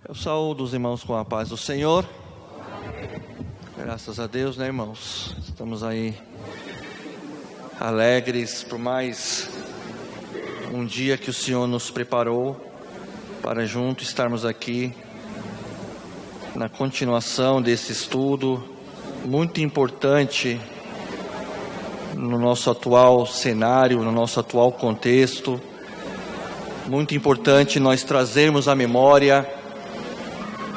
Eu saúdo os irmãos com a paz do Senhor. Graças a Deus, né, irmãos? Estamos aí alegres por mais um dia que o Senhor nos preparou para juntos estarmos aqui na continuação desse estudo muito importante no nosso atual cenário, no nosso atual contexto. Muito importante nós trazermos à memória,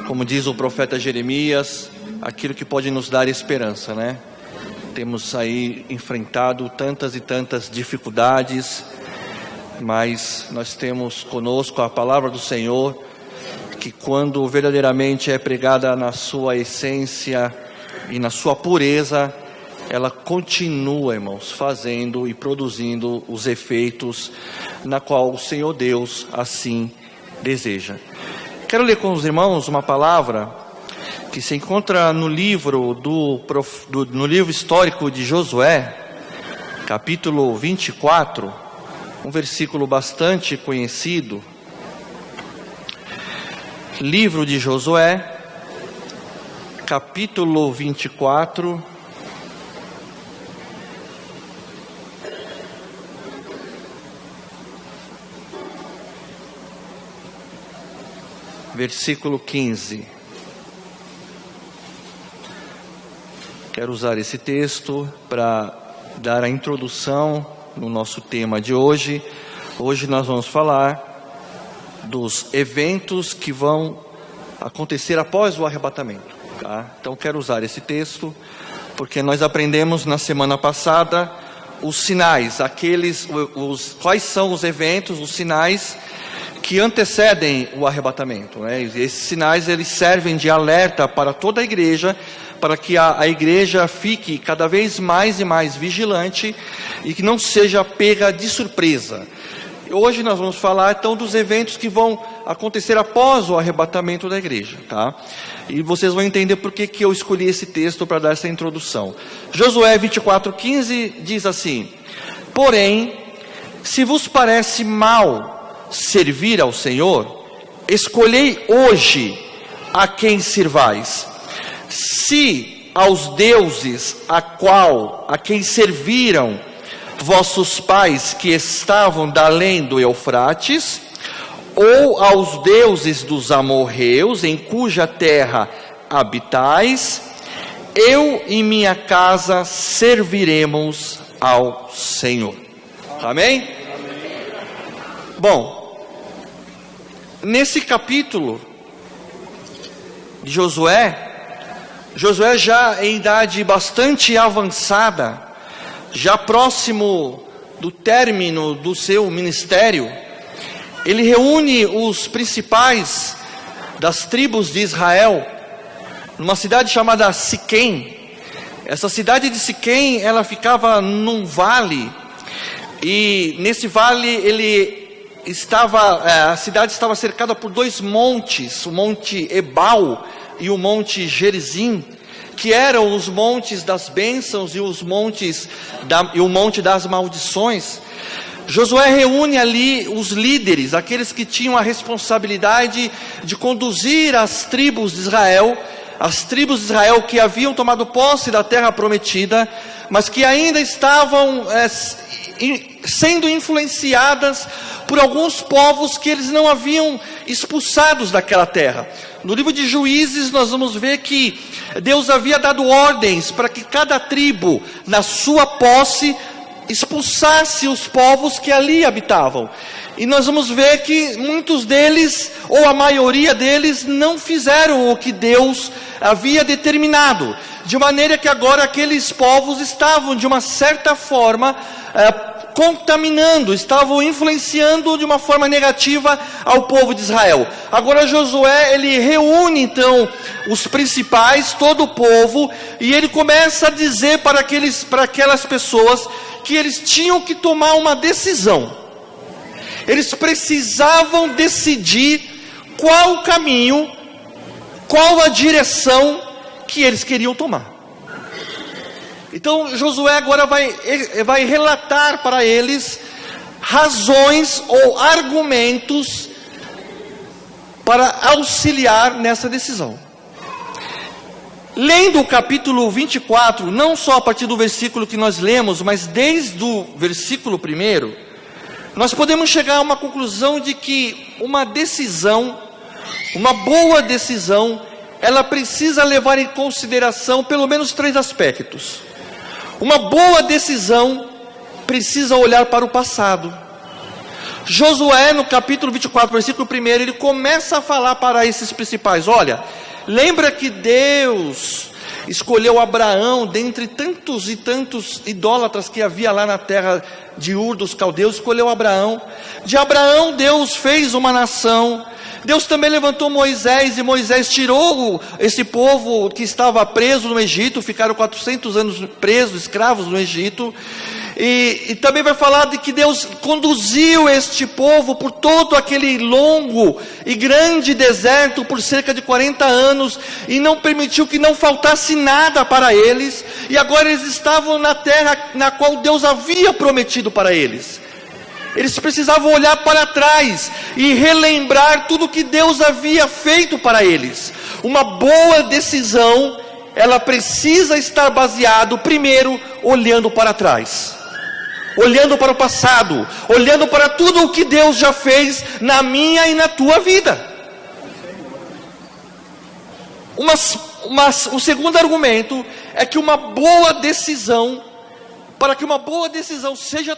como diz o profeta Jeremias, aquilo que pode nos dar esperança, né? Temos aí enfrentado tantas e tantas dificuldades, mas nós temos conosco a palavra do Senhor, que quando verdadeiramente é pregada na sua essência e na sua pureza, ela continua, irmãos, fazendo e produzindo os efeitos na qual o Senhor Deus assim deseja. Quero ler com os irmãos uma palavra que se encontra no livro no livro histórico de Josué, capítulo 24, um versículo bastante conhecido. Livro de Josué, capítulo 24, versículo 15. Quero usar esse texto para dar a introdução no nosso tema de hoje. Hoje nós vamos falar dos eventos que vão acontecer após o arrebatamento, tá? Então quero usar esse texto porque nós aprendemos na semana passada os sinais, quais são os eventos, os sinais que antecedem o arrebatamento, né? Esses sinais, eles servem de alerta para toda a igreja, para que a igreja fique cada vez mais e mais vigilante e que não seja pega de surpresa. Hoje nós vamos falar então dos eventos que vão acontecer após o arrebatamento da igreja, tá? E vocês vão entender por que eu escolhi esse texto para dar essa introdução. Josué 24:15 diz assim: porém, se vos parece mal servir ao Senhor, escolhei hoje a quem sirvais. Se aos deuses a quem serviram vossos pais que estavam da além do Eufrates, ou aos deuses dos amorreus em cuja terra habitais, eu e minha casa serviremos ao Senhor. Amém? Bom, nesse capítulo de Josué já em idade bastante avançada, já próximo do término do seu ministério, ele reúne os principais das tribos de Israel, numa cidade chamada Siquém. Essa cidade de Siquém, ela ficava num vale, e nesse vale a cidade estava cercada por dois montes, o Monte Ebal e o Monte Gerizim, que eram os montes das bênçãos e o monte das maldições. Josué reúne ali os líderes, aqueles que tinham a responsabilidade de conduzir as tribos de Israel que haviam tomado posse da terra prometida, mas que ainda estavam sendo influenciadas por alguns povos que eles não haviam expulsados daquela terra. No livro de Juízes nós vamos ver que Deus havia dado ordens para que cada tribo, na sua posse, expulsasse os povos que ali habitavam. E nós vamos ver que muitos deles, ou a maioria deles, não fizeram o que Deus havia determinado. De maneira que agora aqueles povos estavam, de uma certa forma, contaminando, estavam influenciando de uma forma negativa ao povo de Israel. Agora Josué, ele reúne então os principais, todo o povo, e ele começa a dizer para aquelas pessoas que eles tinham que tomar uma decisão. Eles precisavam decidir qual o caminho, qual a direção que eles queriam tomar. Então Josué agora vai relatar para eles razões ou argumentos para auxiliar nessa decisão. Lendo o capítulo 24, não só a partir do versículo que nós lemos, mas desde o versículo 1, nós podemos chegar a uma conclusão de que uma decisão, uma boa decisão, ela precisa levar em consideração pelo menos 3 aspectos. Uma boa decisão precisa olhar para o passado. Josué, no capítulo 24, versículo 1, ele começa a falar para esses principais: olha, lembra que Deus escolheu Abraão dentre tantos e tantos idólatras que havia lá na terra de Ur dos caldeus, escolheu Abraão. De Abraão Deus fez uma nação. Deus também levantou Moisés, e Moisés tirou esse povo que estava preso no Egito, ficaram 400 anos presos, escravos no Egito. E também vai falar de que Deus conduziu este povo por todo aquele longo e grande deserto por cerca de 40 anos, e não permitiu que não faltasse nada para eles, e agora eles estavam na terra na qual Deus havia prometido para eles. Eles precisavam olhar para trás e relembrar tudo que Deus havia feito para eles. Uma boa decisão, ela precisa estar baseada, primeiro, olhando para trás. Olhando para o passado, olhando para tudo o que Deus já fez na minha e na tua vida. O segundo argumento é que uma boa decisão, para que uma boa decisão seja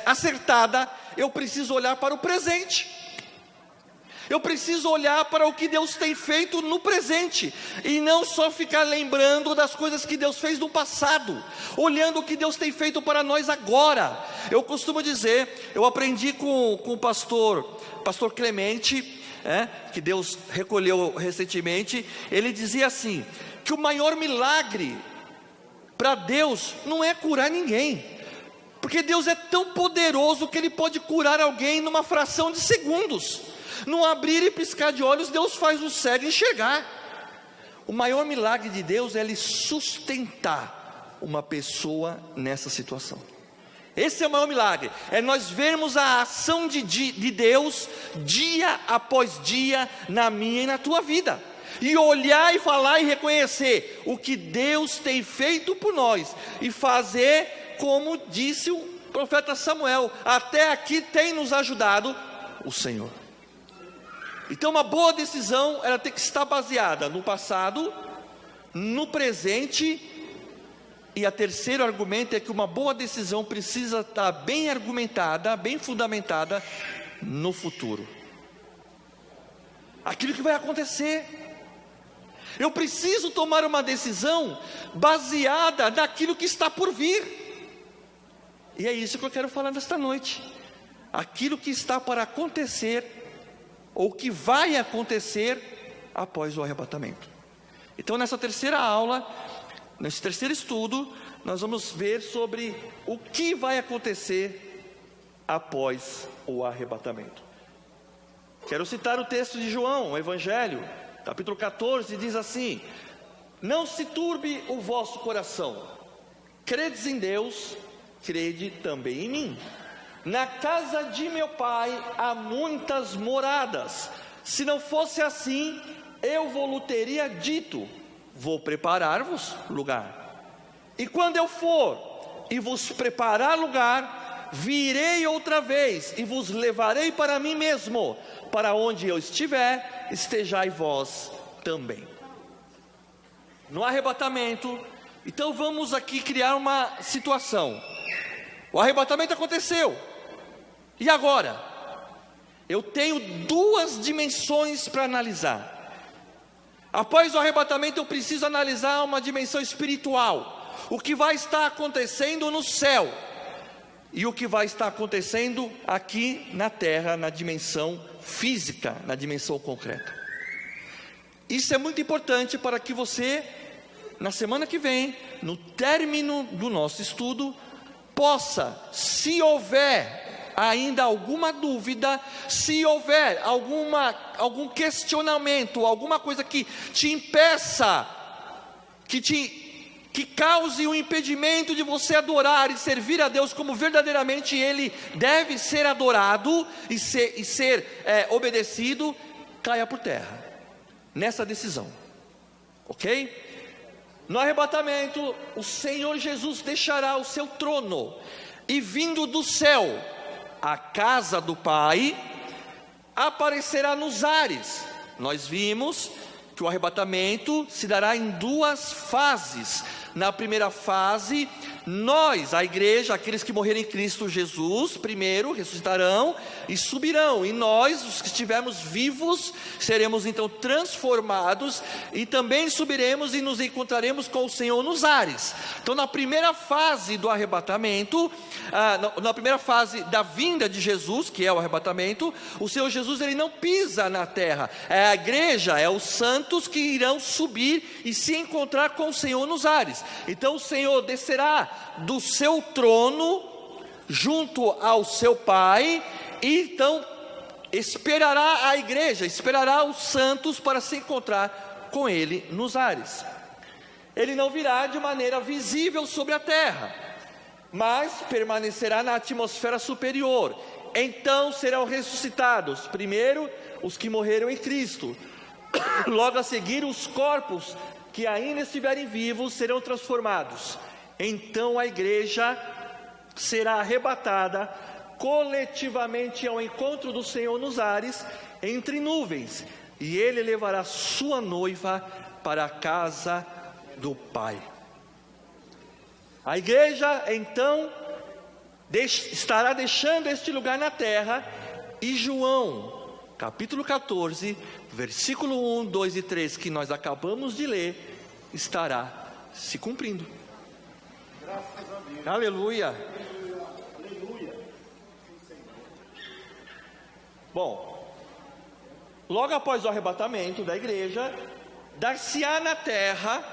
acertada, eu preciso olhar para o presente. Eu preciso olhar para o que Deus tem feito no presente, e não só ficar lembrando das coisas que Deus fez no passado, olhando o que Deus tem feito para nós agora. Eu costumo dizer, eu aprendi com o pastor Clemente, que Deus recolheu recentemente. Ele dizia assim, que o maior milagre para Deus não é curar ninguém, porque Deus é tão poderoso que Ele pode curar alguém numa fração de segundos. Num abrir e piscar de olhos, Deus faz o cego enxergar. O maior milagre de Deus é Ele sustentar uma pessoa nessa situação. Esse é o maior milagre, é nós vermos a ação de Deus dia após dia na minha e na tua vida, e olhar e falar e reconhecer o que Deus tem feito por nós, e fazer como disse o profeta Samuel: até aqui tem nos ajudado o Senhor. Então uma boa decisão, ela tem que estar baseada no passado, no presente, e o terceiro argumento é que uma boa decisão precisa estar bem argumentada, bem fundamentada no futuro. Aquilo que vai acontecer. Eu preciso tomar uma decisão baseada naquilo que está por vir. E é isso que eu quero falar nesta noite. Aquilo que está para acontecer, ou que vai acontecer após o arrebatamento. Então nessa terceira aula, nesse terceiro estudo, nós vamos ver sobre o que vai acontecer após o arrebatamento. Quero citar o texto de João, o Evangelho, capítulo 14, diz assim: não se turbe o vosso coração, credes em Deus, crede também em mim. Na casa de meu pai há muitas moradas, se não fosse assim, eu vos teria dito, vou preparar-vos lugar. E quando eu for e vos preparar lugar, virei outra vez e vos levarei para mim mesmo, para onde eu estiver, estejai vós também. No arrebatamento, então vamos aqui criar uma situação. O arrebatamento aconteceu. E agora? Eu tenho duas dimensões para analisar. Após o arrebatamento eu preciso analisar uma dimensão espiritual. O que vai estar acontecendo no céu. E o que vai estar acontecendo aqui na terra, na dimensão física, na dimensão concreta. Isso é muito importante para que você, na semana que vem, no término do nosso estudo, possa, se houver ainda alguma dúvida, se houver algum questionamento, alguma coisa que te impeça, que cause um impedimento de você adorar e servir a Deus como verdadeiramente Ele deve ser adorado e ser obedecido, caia por terra, nessa decisão, ok? No arrebatamento, o Senhor Jesus deixará o seu trono, e vindo do céu, a casa do Pai, aparecerá nos ares. Nós vimos que o arrebatamento se dará em duas fases. Na primeira fase, nós, a igreja, aqueles que morreram em Cristo Jesus, primeiro ressuscitarão e subirão, e nós, os que estivermos vivos, seremos então transformados, e também subiremos e nos encontraremos com o Senhor nos ares. Então, na primeira fase do arrebatamento, na primeira fase da vinda de Jesus, que é o arrebatamento, o Senhor Jesus, ele não pisa na terra, é a igreja, é os santos que irão subir e se encontrar com o Senhor nos ares. Então o Senhor descerá do seu trono junto ao seu Pai, e então esperará a igreja, esperará os santos para se encontrar com Ele nos ares. Ele não virá de maneira visível sobre a terra, mas permanecerá na atmosfera superior. Então serão ressuscitados, primeiro os que morreram em Cristo, logo a seguir os corpos que ainda estiverem vivos serão transformados. Então a igreja será arrebatada coletivamente ao encontro do Senhor nos ares, entre nuvens, e Ele levará sua noiva para a casa do Pai. A igreja então estará deixando este lugar na terra, e João, capítulo 14, versículo 1, 2 e 3, que nós acabamos de ler, estará se cumprindo. Graças a Deus. Aleluia. Aleluia. Bom, logo após o arrebatamento da igreja, dar-se-á na terra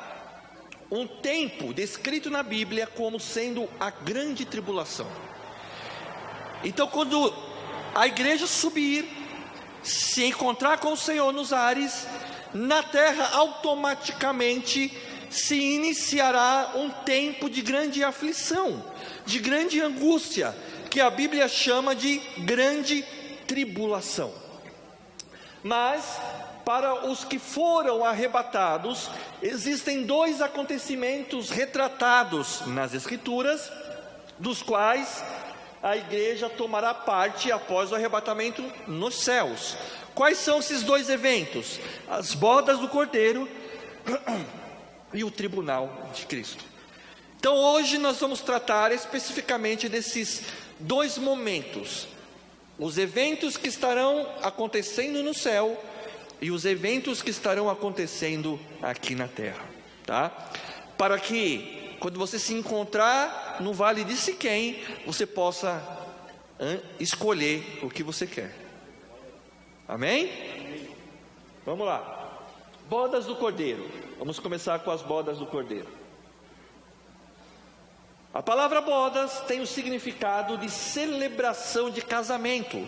um tempo descrito na Bíblia como sendo a grande tribulação. Então, quando a igreja subir, se encontrar com o Senhor nos ares, na terra automaticamente se iniciará um tempo de grande aflição, de grande angústia, que a Bíblia chama de grande tribulação. Mas para os que foram arrebatados, existem dois acontecimentos retratados nas Escrituras, dos quais a igreja tomará parte após o arrebatamento nos céus. Quais são esses dois eventos? As bodas do Cordeiro e o tribunal de Cristo. Então hoje nós vamos tratar especificamente desses dois momentos: os eventos que estarão acontecendo no céu e os eventos que estarão acontecendo aqui na terra, tá? Para que quando você se encontrar no vale de Siquém, você possa escolher o que você quer. Amém? Vamos lá. Bodas do Cordeiro. Vamos começar com as bodas do Cordeiro. A palavra bodas tem o significado de celebração de casamento,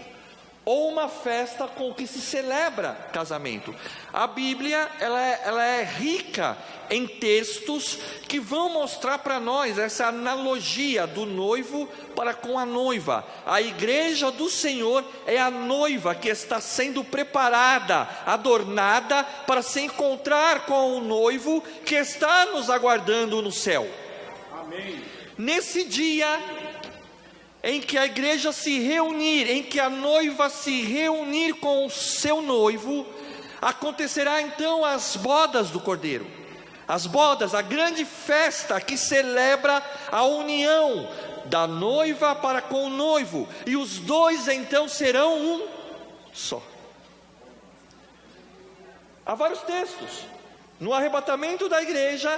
ou uma festa com que se celebra casamento. A Bíblia ela é rica em textos que vão mostrar para nós essa analogia do noivo para com a noiva. A igreja do Senhor é a noiva que está sendo preparada, adornada para se encontrar com o noivo que está nos aguardando no céu. Amém. Nesse dia em que a igreja se reunir, em que a noiva se reunir com o seu noivo, acontecerá então as bodas do Cordeiro. As bodas, a grande festa que celebra a união da noiva para com o noivo, e os dois então serão um só. Há vários textos. No arrebatamento da igreja,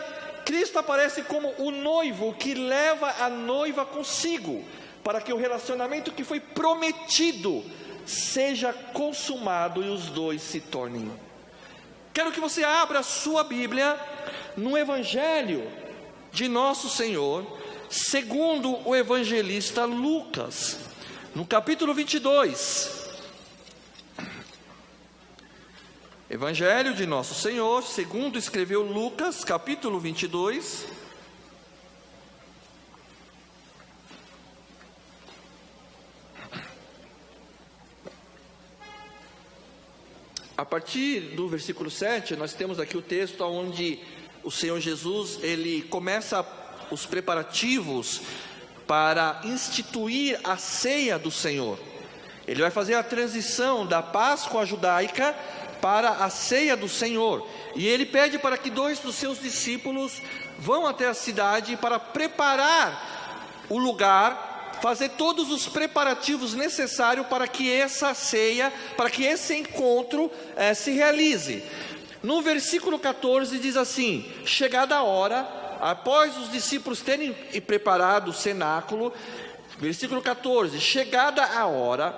Cristo aparece como o noivo que leva a noiva consigo, para que o relacionamento que foi prometido seja consumado e os dois se tornem um. Quero que você abra a sua Bíblia no Evangelho de nosso Senhor, segundo o evangelista Lucas, no capítulo 22. Evangelho de nosso Senhor, segundo escreveu Lucas, capítulo 22. A partir do versículo 7, nós temos aqui o texto onde o Senhor Jesus, ele começa os preparativos para instituir a ceia do Senhor. Ele vai fazer a transição da Páscoa judaica para a ceia do Senhor. E ele pede para que 2 dos seus discípulos vão até a cidade para preparar o lugar, fazer todos os preparativos necessários para que essa ceia, para que esse encontro se realize. No versículo 14 diz assim: chegada a hora, após os discípulos terem preparado o cenáculo, versículo 14, chegada a hora,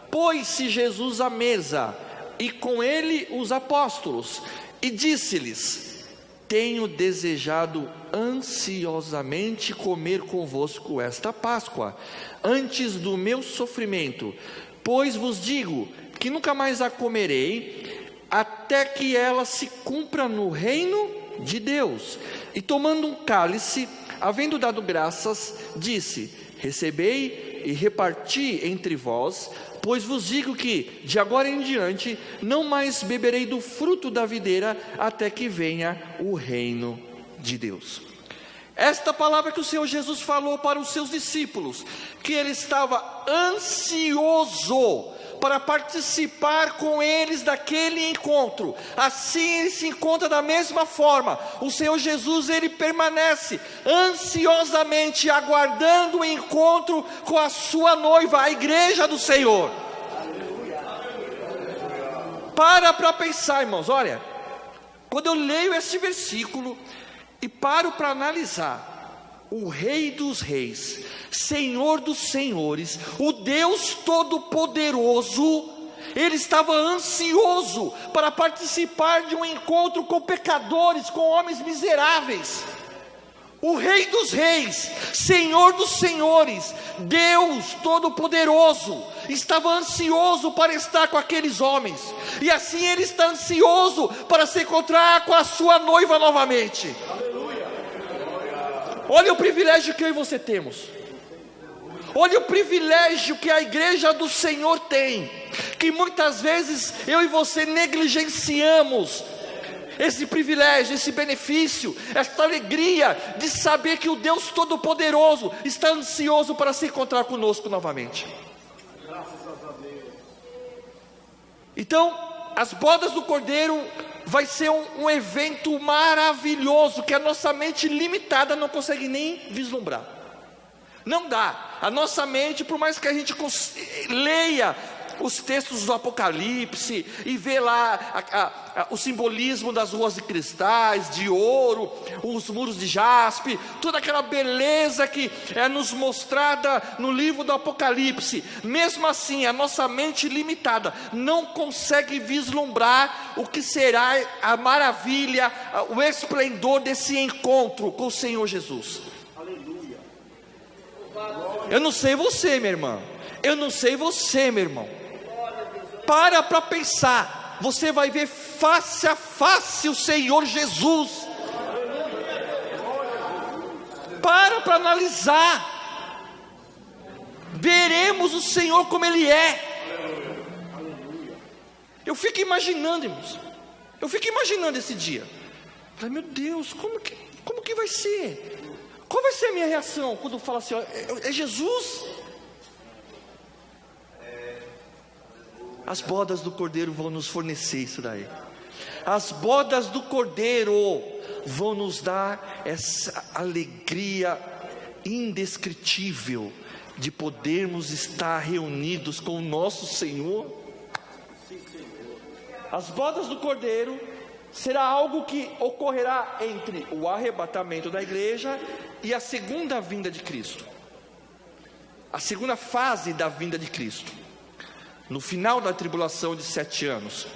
pôs-se Jesus à mesa, e com ele os apóstolos, e disse-lhes: tenho desejado ansiosamente comer convosco esta Páscoa, antes do meu sofrimento, pois vos digo que nunca mais a comerei, até que ela se cumpra no reino de Deus. E tomando um cálice, havendo dado graças, disse: recebei e reparti entre vós, pois vos digo que, de agora em diante, não mais beberei do fruto da videira, até que venha o reino de Deus. Esta palavra que o Senhor Jesus falou para os seus discípulos, que ele estava ansioso para participar com eles daquele encontro. Assim ele se encontra da mesma forma. O Senhor Jesus, ele permanece ansiosamente aguardando o encontro com a sua noiva, a igreja do Senhor. Para pensar, irmãos, olha, quando eu leio este versículo e paro para analisar, o Rei dos Reis, Senhor dos Senhores, o Deus Todo-Poderoso, ele estava ansioso para participar de um encontro com pecadores, com homens miseráveis. O Rei dos Reis, Senhor dos Senhores, Deus Todo-Poderoso, estava ansioso para estar com aqueles homens, e assim ele está ansioso para se encontrar com a sua noiva novamente. Olha o privilégio que eu e você temos. Olha o privilégio que a igreja do Senhor tem, que muitas vezes eu e você negligenciamos esse privilégio, esse benefício, essa alegria de saber que o Deus Todo-Poderoso está ansioso para se encontrar conosco novamente. Então, as bodas do Cordeiro vai ser um evento maravilhoso, que a nossa mente limitada não consegue nem vislumbrar. Não dá. A nossa mente, por mais que a gente leia os textos do Apocalipse e vê lá o simbolismo das ruas de cristais, de ouro, os muros de jaspe, toda aquela beleza que é nos mostrada no livro do Apocalipse, mesmo assim a nossa mente limitada não consegue vislumbrar o que será a maravilha, o esplendor desse encontro com o Senhor Jesus. Aleluia. Eu não sei você, minha irmã, eu não sei você, meu irmão. Para pensar, você vai ver face a face o Senhor Jesus. Para analisar, veremos o Senhor como Ele é. Eu fico imaginando, irmãos, eu fico imaginando esse dia. Ai, meu Deus, como que vai ser? Qual vai ser a minha reação quando fala assim, ó, é Jesus? As bodas do Cordeiro vão nos fornecer isso daí. As bodas do Cordeiro vão nos dar essa alegria indescritível de podermos estar reunidos com o nosso Senhor. As bodas do Cordeiro será algo que ocorrerá entre o arrebatamento da igreja e a segunda vinda de Cristo. A segunda fase da vinda de Cristo. No final da tribulação de 7 anos.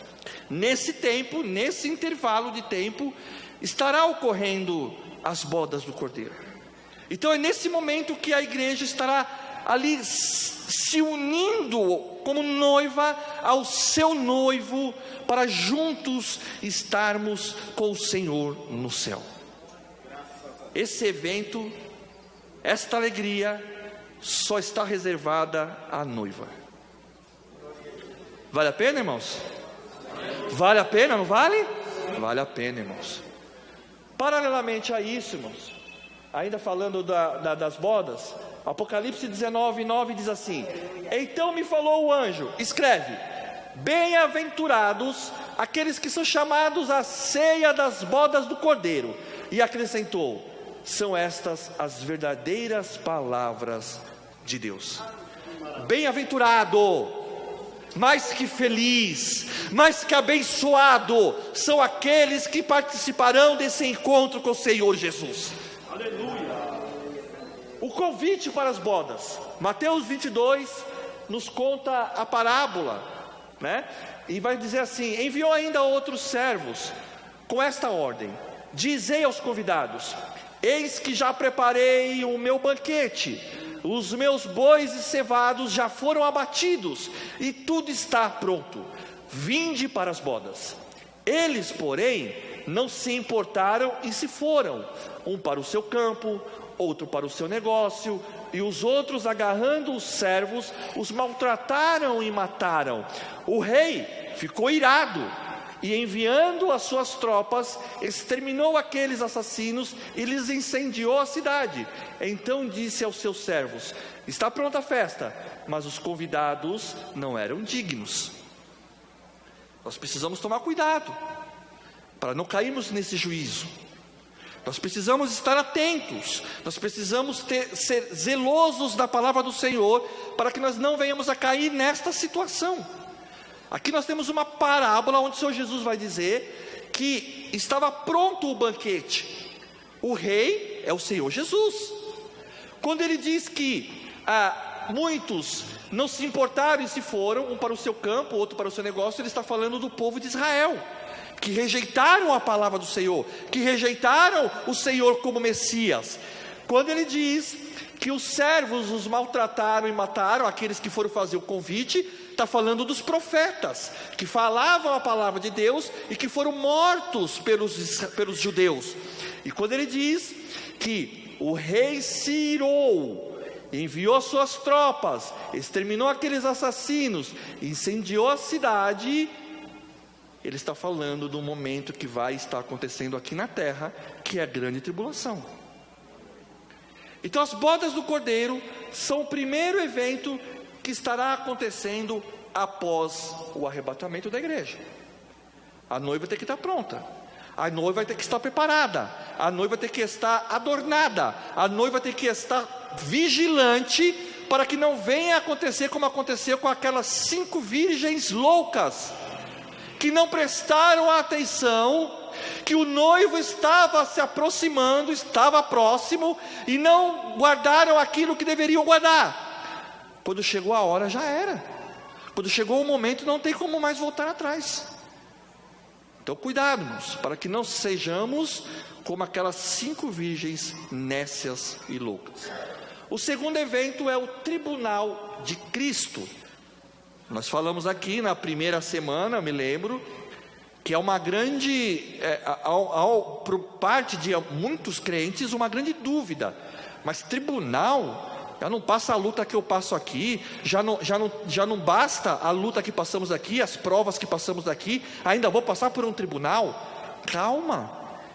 Nesse tempo, nesse intervalo de tempo, estará ocorrendo as bodas do Cordeiro. Então é nesse momento que a igreja estará ali se unindo como noiva ao seu noivo, para juntos estarmos com o Senhor no céu. Esse evento, esta alegria, só está reservada à noiva. Vale a pena, irmãos? Vale a pena, não vale? Vale a pena, irmãos. Paralelamente a isso, irmãos, ainda falando das bodas, Apocalipse 19:9 diz assim: então me falou o anjo, escreve: bem-aventurados aqueles que são chamados à ceia das bodas do Cordeiro. E acrescentou: são estas as verdadeiras palavras de Deus. Bem-aventurado, mais que feliz, mais que abençoado, são aqueles que participarão desse encontro com o Senhor Jesus. Aleluia. O convite para as bodas, Mateus 22 nos conta a parábola, né? E vai dizer assim: enviou ainda outros servos com esta ordem: dizei aos convidados: eis que já preparei o meu banquete, os meus bois e cevados já foram abatidos, e tudo está pronto, vinde para as bodas. Eles, porém, não se importaram e se foram, um para o seu campo, outro para o seu negócio, e os outros, agarrando os servos, os maltrataram e mataram. O rei ficou irado, e enviando as suas tropas, exterminou aqueles assassinos e lhes incendiou a cidade. Então disse aos seus servos: está pronta a festa, mas os convidados não eram dignos. Nós precisamos tomar cuidado para não cairmos nesse juízo. Nós precisamos estar atentos, nós precisamos ser zelosos da palavra do Senhor, para que nós não venhamos a cair nesta situação. Aqui nós temos uma parábola onde o Senhor Jesus vai dizer que estava pronto o banquete. O rei é o Senhor Jesus. Quando ele diz que muitos não se importaram e se foram, um para o seu campo, outro para o seu negócio, ele está falando do povo de Israel, que rejeitaram a palavra do Senhor, que rejeitaram o Senhor como Messias. Quando ele diz que os servos os maltrataram e mataram, aqueles que foram fazer o convite, está falando dos profetas, que falavam a palavra de Deus e que foram mortos pelos judeus. E quando ele diz que o rei se irou, enviou suas tropas, exterminou aqueles assassinos, incendiou a cidade, ele está falando do momento que vai estar acontecendo aqui na terra, que é a grande tribulação. Então as bodas do Cordeiro são o primeiro evento que estará acontecendo após o arrebatamento da igreja. A noiva tem que estar pronta, a noiva vai ter que estar preparada, a noiva tem que estar adornada, a noiva tem que estar vigilante, para que não venha acontecer como aconteceu com aquelas 5 virgens loucas, que não prestaram atenção, que o noivo estava se aproximando, estava próximo, e não guardaram aquilo que deveriam guardar. Quando chegou a hora, já era. Quando chegou o momento, não tem como mais voltar atrás. Então cuidado, irmãos, para que não sejamos como aquelas 5 virgens nécias e loucas. O segundo evento é o tribunal de Cristo. Nós falamos aqui na primeira semana, me lembro, que é uma grande, por parte de muitos crentes, uma grande dúvida. Mas tribunal, já não passa a luta que eu passo aqui, já não basta a luta que passamos aqui, as provas que passamos aqui, ainda vou passar por um tribunal? Calma,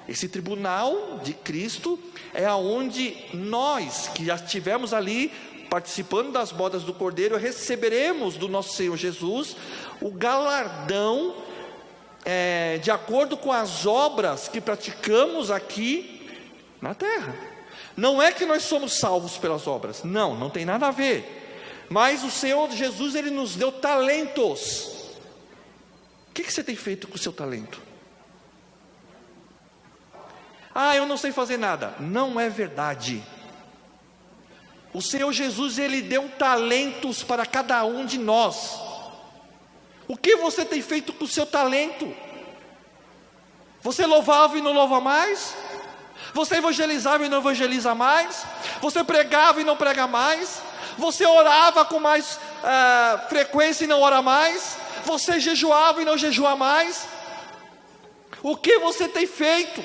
esse tribunal de Cristo é aonde nós, que já estivemos ali, participando das bodas do Cordeiro, receberemos do nosso Senhor Jesus o galardão, de acordo com as obras que praticamos aqui na terra. Não é que nós somos salvos pelas obras, não tem nada a ver, mas o Senhor Jesus, Ele nos deu talentos. O que você tem feito com o seu talento? Eu não sei fazer nada. Não é verdade. O Senhor Jesus, Ele deu talentos para cada um de nós. O que você tem feito com o seu talento? Você louvava e não louva mais? Você evangelizava e não evangeliza mais? Você pregava e não prega mais? Você orava com mais frequência e não ora mais? Você jejuava e não jejua mais? O que você tem feito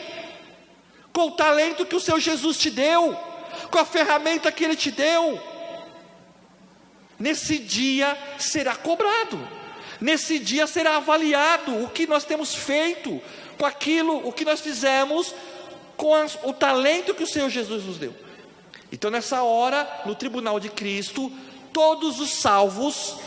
com o talento que o Senhor Jesus te deu, com a ferramenta que Ele te deu? Nesse dia será cobrado. Nesse dia será avaliado o que nós temos feito com aquilo, o que nós fizemos com o talento que o Senhor Jesus nos deu. Então nessa hora, no tribunal de Cristo, todos os salvos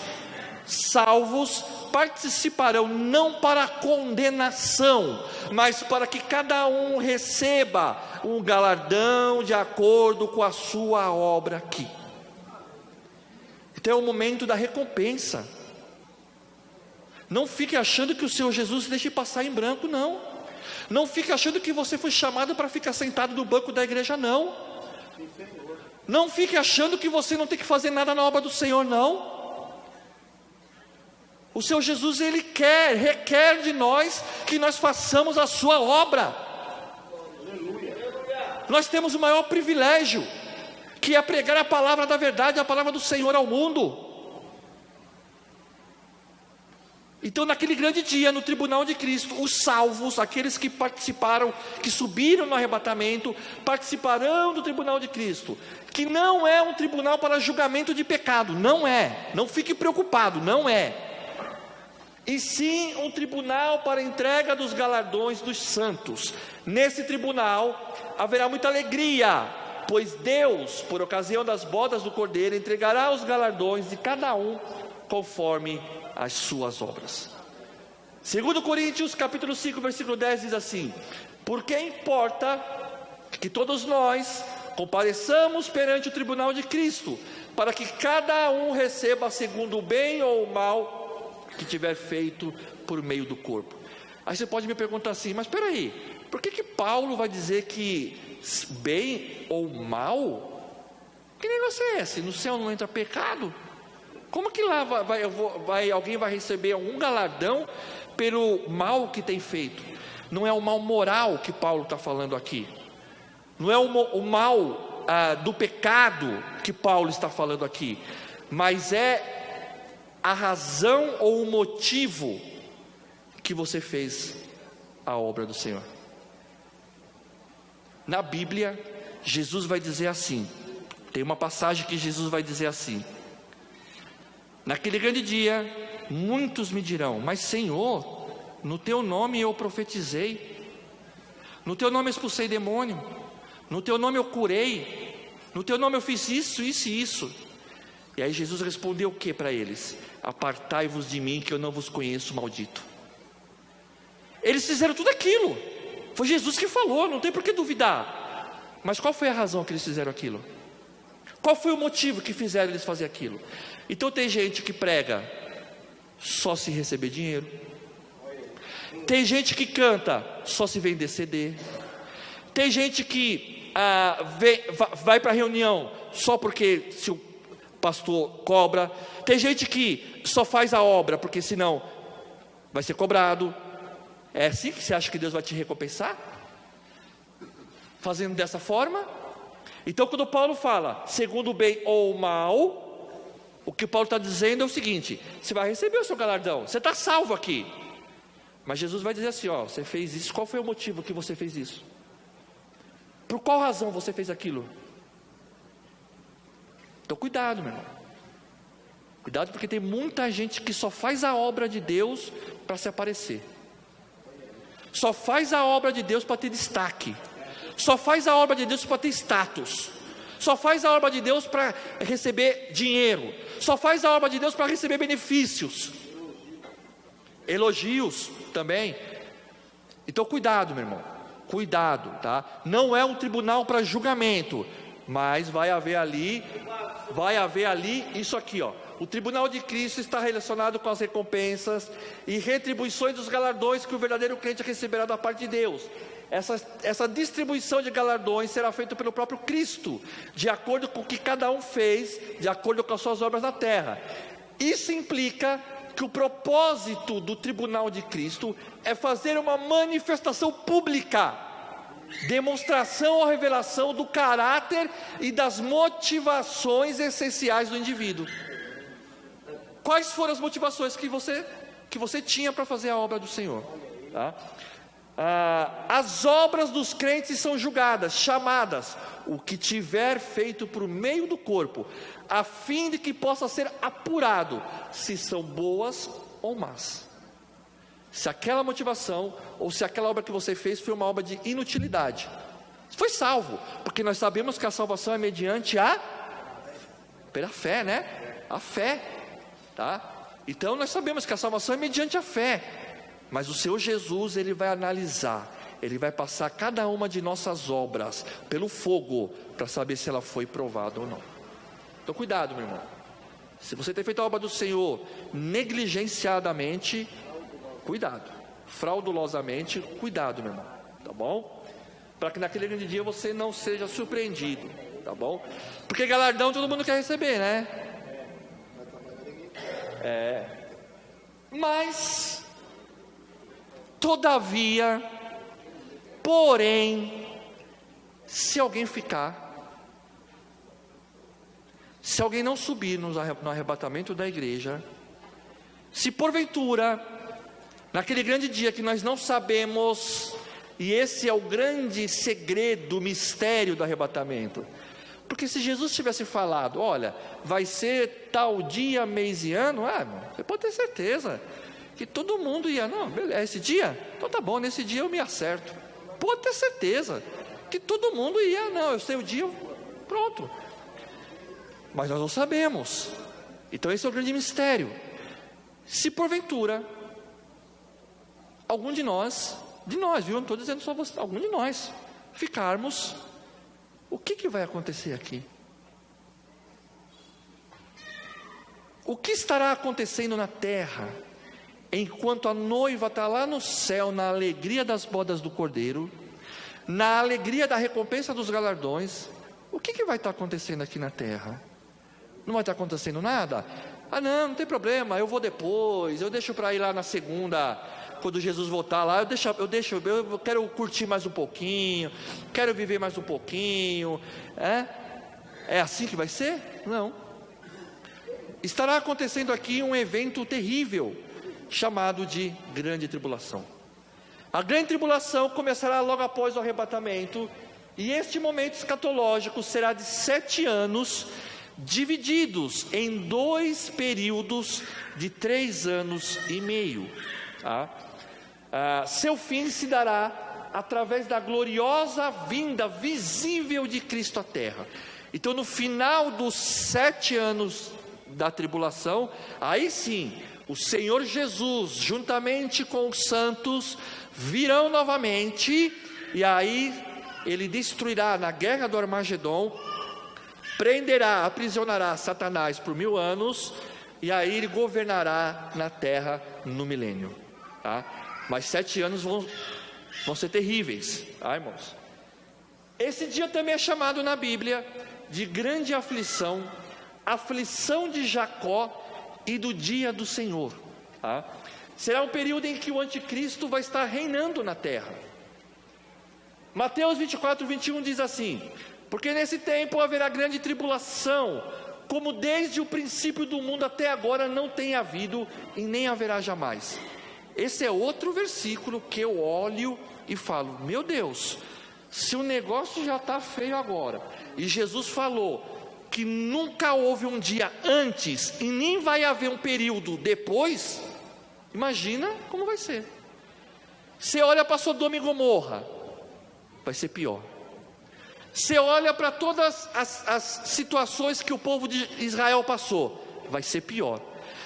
participarão não para condenação, mas para que cada um receba um galardão de acordo com a sua obra aqui. Então é o momento da recompensa. Não fique achando que o Senhor Jesus deixe passar em branco, não. Não fique achando que você foi chamado para ficar sentado no banco da igreja, não. Não fique achando que você não tem que fazer nada na obra do Senhor, não. O Senhor Jesus, Ele requer de nós que nós façamos a sua obra. Nós temos o maior privilégio, que é pregar a palavra da verdade, a palavra do Senhor ao mundo. Então naquele grande dia, no tribunal de Cristo, os salvos, aqueles que participaram, que subiram no arrebatamento, participarão do tribunal de Cristo, que não é um tribunal para julgamento de pecado, não é, não fique preocupado, não é, e sim um tribunal para entrega dos galardões dos santos. Nesse tribunal haverá muita alegria, pois Deus, por ocasião das bodas do Cordeiro, entregará os galardões de cada um conforme as suas obras. 2 Coríntios capítulo 5 versículo 10 diz assim: porque importa que todos nós compareçamos perante o tribunal de Cristo, para que cada um receba segundo o bem ou o mal que tiver feito por meio do corpo. Aí você pode me perguntar assim, mas espera aí, por que Paulo vai dizer que bem ou mal? Que negócio é esse? No céu não entra pecado? Como que lá alguém vai receber algum galardão pelo mal que tem feito? Não é o mal moral que Paulo está falando aqui. Não é o mal do pecado que Paulo está falando aqui. Mas é a razão ou o motivo que você fez a obra do Senhor. Na Bíblia, Jesus vai dizer assim. Tem uma passagem que Jesus vai dizer assim: naquele grande dia, muitos me dirão, mas Senhor, no teu nome eu profetizei, no teu nome eu expulsei demônio, no teu nome eu curei, no teu nome eu fiz isso, isso e isso. E aí Jesus respondeu o que para eles? Apartai-vos de mim, que eu não vos conheço, maldito. Eles fizeram tudo aquilo, foi Jesus que falou, não tem por que duvidar. Mas qual foi a razão que eles fizeram aquilo? Qual foi o motivo que fizeram eles fazer aquilo? Então tem gente que prega só se receber dinheiro. Tem gente que canta só se vender CD. Tem gente que vai para a reunião só porque se o pastor cobra. Tem gente que só faz a obra porque senão vai ser cobrado. É assim que você acha que Deus vai te recompensar? Fazendo dessa forma? Então quando Paulo fala segundo o bem ou o mal, o que Paulo está dizendo é o seguinte: você vai receber o seu galardão, você está salvo aqui. Mas Jesus vai dizer assim, ó, você fez isso, qual foi o motivo que você fez isso? Por qual razão você fez aquilo? Então cuidado, meu irmão. Cuidado, porque tem muita gente que só faz a obra de Deus para se aparecer. Só faz a obra de Deus para ter destaque. Só faz a obra de Deus para ter status. Só faz a obra de Deus para receber dinheiro. Só faz a obra de Deus para receber benefícios. Elogios também. Então cuidado, meu irmão. Cuidado, tá? Não é um tribunal para julgamento, mas vai haver ali isso aqui, ó. O tribunal de Cristo está relacionado com as recompensas e retribuições dos galardões que o verdadeiro crente receberá da parte de Deus. Essa distribuição de galardões será feita pelo próprio Cristo, de acordo com o que cada um fez, de acordo com as suas obras na terra. Isso implica que o propósito do tribunal de Cristo é fazer uma manifestação pública, demonstração ou revelação do caráter e das motivações essenciais do indivíduo. Quais foram as motivações que você tinha para fazer a obra do Senhor? Tá? As obras dos crentes são julgadas, chamadas, o que tiver feito por meio do corpo, a fim de que possa ser apurado se são boas ou más. Se aquela motivação, ou se aquela obra que você fez foi uma obra de inutilidade. Foi salvo, porque nós sabemos que a salvação é mediante pela fé, né? A fé, tá? Então nós sabemos que a salvação é mediante a fé. Mas o Senhor Jesus, Ele vai analisar, Ele vai passar cada uma de nossas obras pelo fogo, para saber se ela foi provada ou não. Então cuidado, meu irmão. Se você tem feito a obra do Senhor negligenciadamente, cuidado. Fraudulosamente, cuidado, meu irmão. Tá bom? Para que naquele grande dia você não seja surpreendido. Tá bom? Porque galardão todo mundo quer receber, né? Mas, todavia, porém, se alguém ficar, se alguém não subir no arrebatamento da igreja, se porventura, naquele grande dia que nós não sabemos, e esse é o grande segredo, mistério do arrebatamento, porque se Jesus tivesse falado, olha, vai ser tal dia, mês e ano, você pode ter certeza que todo mundo ia, não, beleza, esse dia? Então tá bom, nesse dia eu me acerto. Pode ter certeza que todo mundo ia, não, eu sei o dia, pronto. Mas nós não sabemos. Então esse é o grande mistério. Se porventura algum de nós, viu? Não estou dizendo só você, algum de nós ficarmos, o que vai acontecer aqui? O que estará acontecendo na terra, enquanto a noiva está lá no céu, na alegria das bodas do Cordeiro, na alegria da recompensa dos galardões? O que vai estar acontecendo aqui na terra? Não vai estar acontecendo nada? Não tem problema, eu vou depois, eu deixo para ir lá na segunda, quando Jesus voltar lá, eu quero curtir mais um pouquinho, quero viver mais um pouquinho. É assim que vai ser? Não. Estará acontecendo aqui um evento terrível, chamado de grande tribulação. A grande tribulação começará logo após o arrebatamento, e este momento escatológico será de 7 anos, divididos em 2 períodos de 3 anos e meio. Seu fim se dará através da gloriosa vinda visível de Cristo à terra. Então no final dos 7 anos da tribulação, aí sim, o Senhor Jesus, juntamente com os santos, virão novamente, e aí Ele destruirá na guerra do Armagedon, prenderá, aprisionará Satanás por 1000 anos, e aí Ele governará na terra no milênio, tá? Mas 7 anos vão ser terríveis, tá, irmãos? Esse dia também é chamado na Bíblia de grande aflição, aflição de Jacó e do dia do Senhor, tá? Será um período em que o anticristo vai estar reinando na terra. Mateus 24, 21 diz assim: porque nesse tempo haverá grande tribulação, como desde o princípio do mundo até agora não tem havido e nem haverá jamais. Esse é outro versículo que eu olho e falo, meu Deus, se o negócio já está feio agora, e Jesus falou que nunca houve um dia antes, e nem vai haver um período depois, imagina como vai ser. Você olha para Sodoma e Gomorra, vai ser pior. Você olha para todas as situações que o povo de Israel passou, vai ser pior.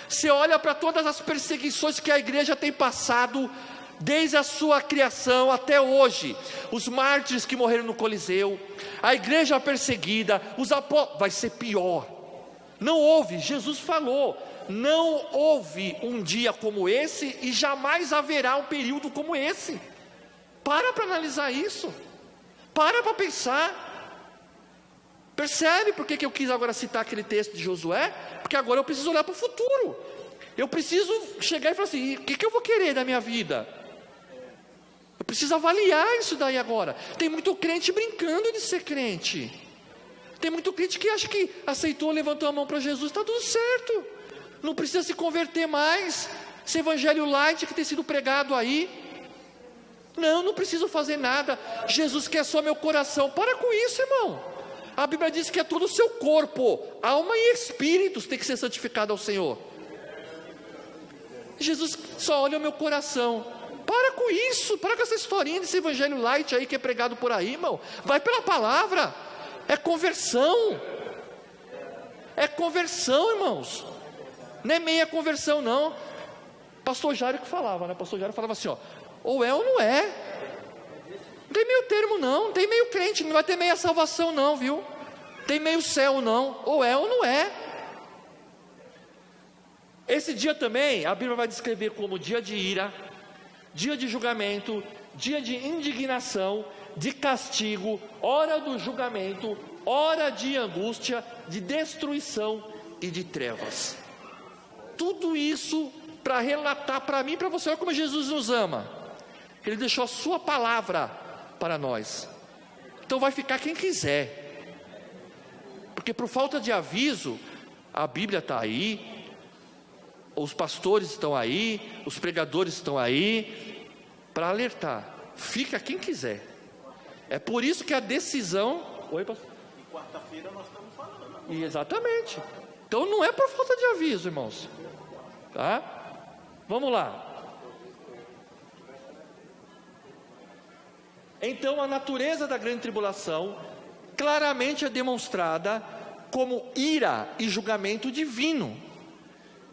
Você olha para todas as perseguições que a igreja tem passado, desde a sua criação até hoje, os mártires que morreram no Coliseu, a igreja perseguida, os apóstolos, vai ser pior. Não houve, Jesus falou, não houve um dia como esse, e jamais haverá um período como esse. Para analisar isso, para pensar. Percebe por que eu quis agora citar aquele texto de Josué? Porque agora eu preciso olhar para o futuro. Eu preciso chegar e falar assim, o que eu vou querer da minha vida? Eu preciso avaliar isso daí agora. Tem muito crente brincando de ser crente. Tem muito crente que acha que aceitou, levantou a mão para Jesus, está tudo certo. Não precisa se converter mais. Esse evangelho light que tem sido pregado aí. Não preciso fazer nada. Jesus quer só meu coração. Para com isso, irmão. A Bíblia diz que é todo o seu corpo, alma e espíritos tem que ser santificado ao Senhor. Jesus só olha o meu coração. Para com isso, para com essa historinha desse evangelho light aí que é pregado por aí, irmão. Vai pela palavra. É conversão. É conversão, irmãos. Não é meia conversão, não. Pastor Jário que falava, né? Pastor Jário falava assim, ó, ou é ou não é. Não tem meio termo, não. Não tem meio crente, não vai ter meia salvação, não, viu? Tem meio céu, não. Ou é ou não é. Esse dia também, a Bíblia vai descrever como dia de ira, dia de julgamento, dia de indignação, de castigo, hora do julgamento, hora de angústia, de destruição e de trevas. Tudo isso para relatar para mim e para você. Olha como Jesus nos ama. Ele deixou a sua palavra para nós. Então vai ficar quem quiser. Porque por falta de aviso, a Bíblia está aí, os pastores estão aí, os pregadores estão aí, para alertar. Fica quem quiser. É por isso que a decisão... Oi, pastor? E quarta-feira nós estamos falando. Exatamente. Então não é por falta de aviso, irmãos. Tá? Vamos lá. Então a natureza da grande tribulação claramente é demonstrada como ira e julgamento divino.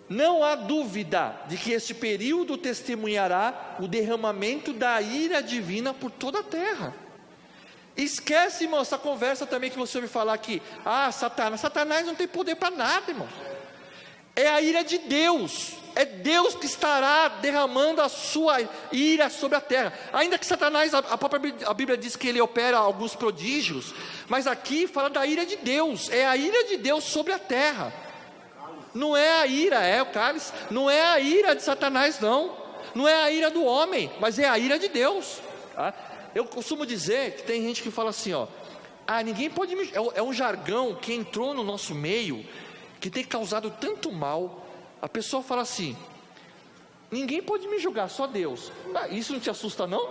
Não há dúvida de que este período testemunhará o derramamento da ira divina por toda a terra. Esquece, irmão, essa conversa também que você ouve falar aqui. Satanás não tem poder para nada, irmão. É a ira de Deus. É Deus que estará derramando a sua ira sobre a terra. Ainda que Satanás, a Bíblia diz que ele opera alguns prodígios, mas aqui fala da ira de Deus. É a ira de Deus sobre a terra. Não é a ira, o cálice, não é a ira de Satanás, não. Não é a ira do homem, mas é a ira de Deus. Tá? Eu costumo dizer que tem gente que fala assim, ó, ninguém pode me... É um jargão que entrou no nosso meio, que tem causado tanto mal. A pessoa fala assim, ninguém pode me julgar, só Deus. Isso não te assusta, não?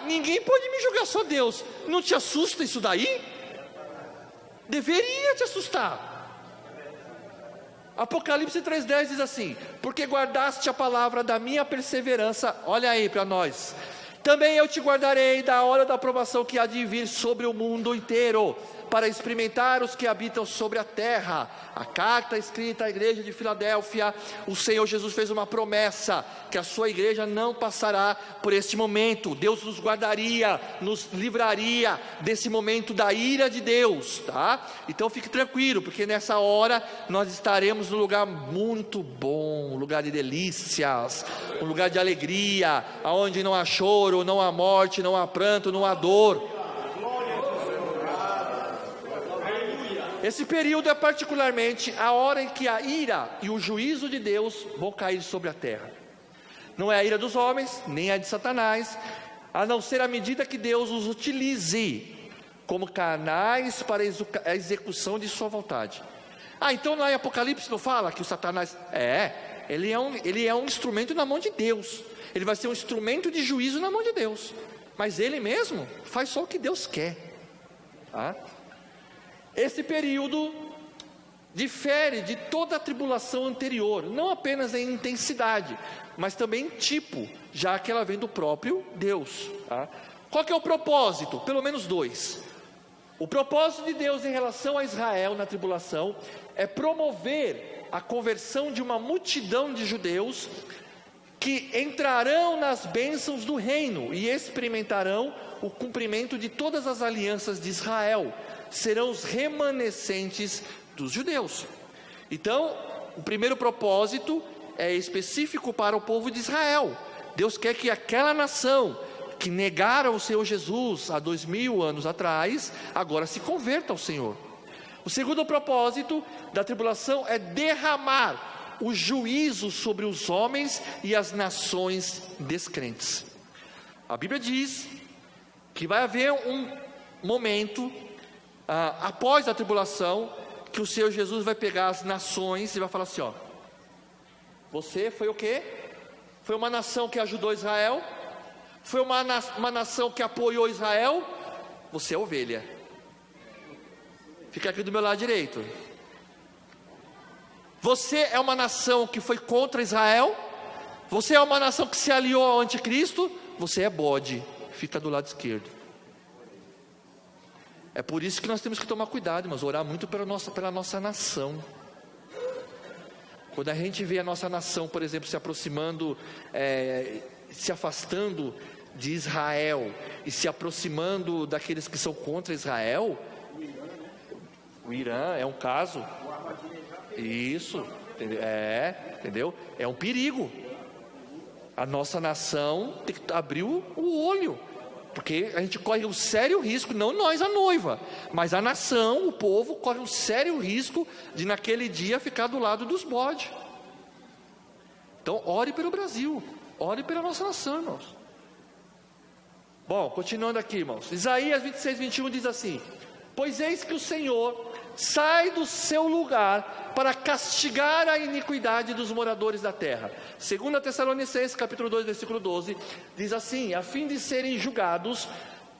Ninguém pode me julgar, só Deus. Não te assusta isso daí? Deveria te assustar. Apocalipse 3,10 diz assim, porque guardaste a palavra da minha perseverança, olha aí para nós, também eu te guardarei da hora da aprovação que há de vir sobre o mundo inteiro, para experimentar os que habitam sobre a terra. A carta escrita à igreja de Filadélfia, o Senhor Jesus fez uma promessa, que a sua igreja não passará por este momento. Deus nos guardaria, nos livraria desse momento da ira de Deus, tá? Então fique tranquilo, porque nessa hora nós estaremos num lugar muito bom, um lugar de delícias, um lugar de alegria, onde não há choro, não há morte, não há pranto, não há dor. Esse período é particularmente a hora em que a ira e o juízo de Deus vão cair sobre a terra. Não é a ira dos homens, nem a de Satanás, a não ser à medida que Deus os utilize como canais para a execução de sua vontade. Então lá em Apocalipse não fala que o Satanás... ele é um instrumento na mão de Deus. Ele vai ser um instrumento de juízo na mão de Deus. Mas ele mesmo faz só o que Deus quer. Tá? Esse período difere de toda a tribulação anterior, não apenas em intensidade, mas também em tipo, já que ela vem do próprio Deus. Tá? Qual que é o propósito? Pelo menos dois. O propósito de Deus em relação a Israel na tribulação é promover a conversão de uma multidão de judeus que entrarão nas bênçãos do reino e experimentarão o cumprimento de todas as alianças de Israel. Serão os remanescentes dos judeus. Então, o primeiro propósito é específico para o povo de Israel. Deus quer que aquela nação que negaram o Senhor Jesus há 2000 anos atrás, agora se converta ao Senhor. O segundo propósito da tribulação é derramar o juízo sobre os homens e as nações descrentes. A Bíblia diz que vai haver um momento após a tribulação, que o Senhor Jesus vai pegar as nações e vai falar assim, ó, você foi o quê? Foi uma nação que ajudou Israel? Foi uma nação que apoiou Israel? Você é ovelha. Fica aqui do meu lado direito. Você é uma nação que foi contra Israel? Você é uma nação que se aliou ao anticristo? Você é bode, fica do lado esquerdo. É por isso que nós temos que tomar cuidado, irmãos, orar muito pela nossa nação. Quando a gente vê a nossa nação, por exemplo, se aproximando, se afastando de Israel e se aproximando daqueles que são contra Israel, o Irã é um caso. Isso, entendeu? É um perigo. A nossa nação tem que abrir o olho, porque a gente corre um sério risco, não nós a noiva, mas a nação, o povo, corre um sério risco de naquele dia ficar do lado dos bodes. Então ore pelo Brasil, ore pela nossa nação, irmãos. Bom, continuando aqui, irmãos, Isaías 26, 21 diz assim: pois eis que o Senhor sai do seu lugar para castigar a iniquidade dos moradores da terra. 2 Tessalonicenses, capítulo 2, versículo 12, diz assim: a fim de serem julgados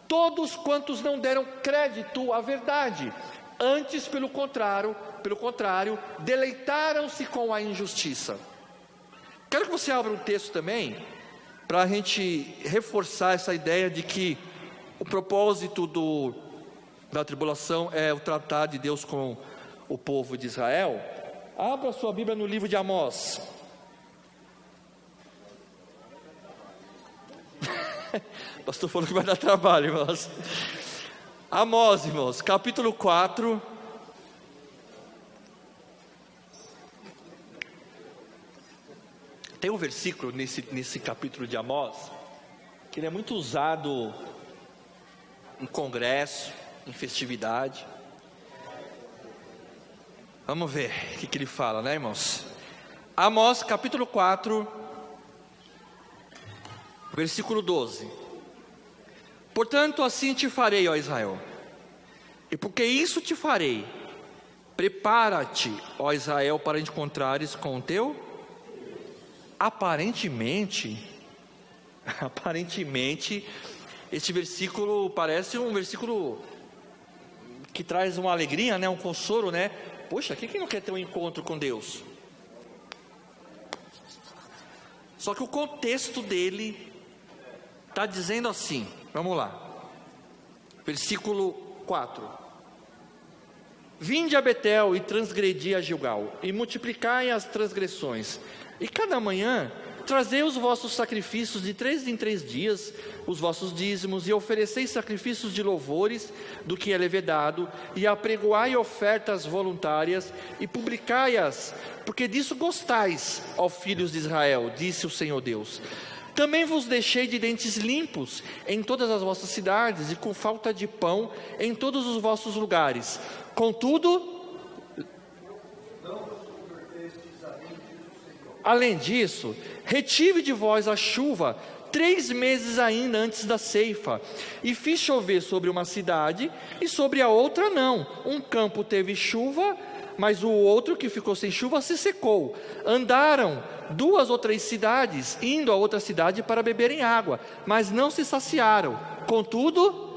todos quantos não deram crédito à verdade, antes, pelo contrário, deleitaram-se com a injustiça. Quero que você abra um texto também, para a gente reforçar essa ideia de que o propósito da tribulação é o tratar de Deus com o povo de Israel. Abra sua Bíblia no livro de Amós. O pastor falou que vai dar trabalho, irmãos. Amós, irmãos, capítulo 4. Tem um versículo nesse capítulo de Amós, que ele é muito usado em congresso, em festividade. Vamos ver o que ele fala, né, irmãos? Amós capítulo 4, versículo 12. Portanto, assim te farei, ó Israel, e porque isso te farei, prepara-te, ó Israel, para encontrares com o teu. Aparentemente, este versículo parece um versículo que traz uma alegria, né, um consolo, né? Poxa, quem não quer ter um encontro com Deus? Só que o contexto dele está dizendo assim, vamos lá, versículo 4: vinde a Betel e transgredi a Gilgal, e multiplicai as transgressões, e cada manhã trazei os vossos sacrifícios de 3 em 3 dias, os vossos dízimos, e ofereceis sacrifícios de louvores do que é levedado, e apregoai ofertas voluntárias, e publicai-as, porque disso gostais, ó filhos de Israel, disse o Senhor Deus. Também vos deixei de dentes limpos em todas as vossas cidades, e com falta de pão em todos os vossos lugares. Contudo, além disso, retive de vós a chuva 3 meses ainda antes da ceifa, e fiz chover sobre uma cidade, e sobre a outra não. Um campo teve chuva, mas o outro que ficou sem chuva se secou. Andaram 2 ou 3 cidades, indo a outra cidade para beberem água, mas não se saciaram. Contudo,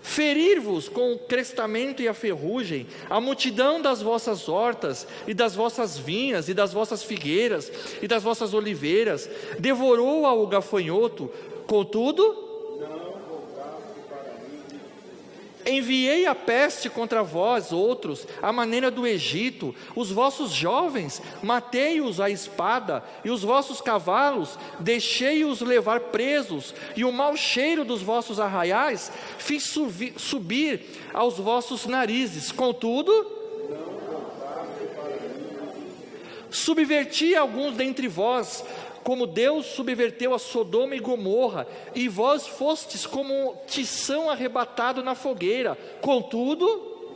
ferir-vos com o crestamento e a ferrugem, a multidão das vossas hortas, e das vossas vinhas, e das vossas figueiras, e das vossas oliveiras, devorou-a o gafanhoto. Contudo, enviei a peste contra vós outros, à maneira do Egito. Os vossos jovens matei-os à espada, e os vossos cavalos deixei-os levar presos, e o mau cheiro dos vossos arraiais fiz subir aos vossos narizes. Contudo, subverti alguns dentre vós, como Deus subverteu a Sodoma e Gomorra, e vós fostes como tição arrebatado na fogueira. Contudo,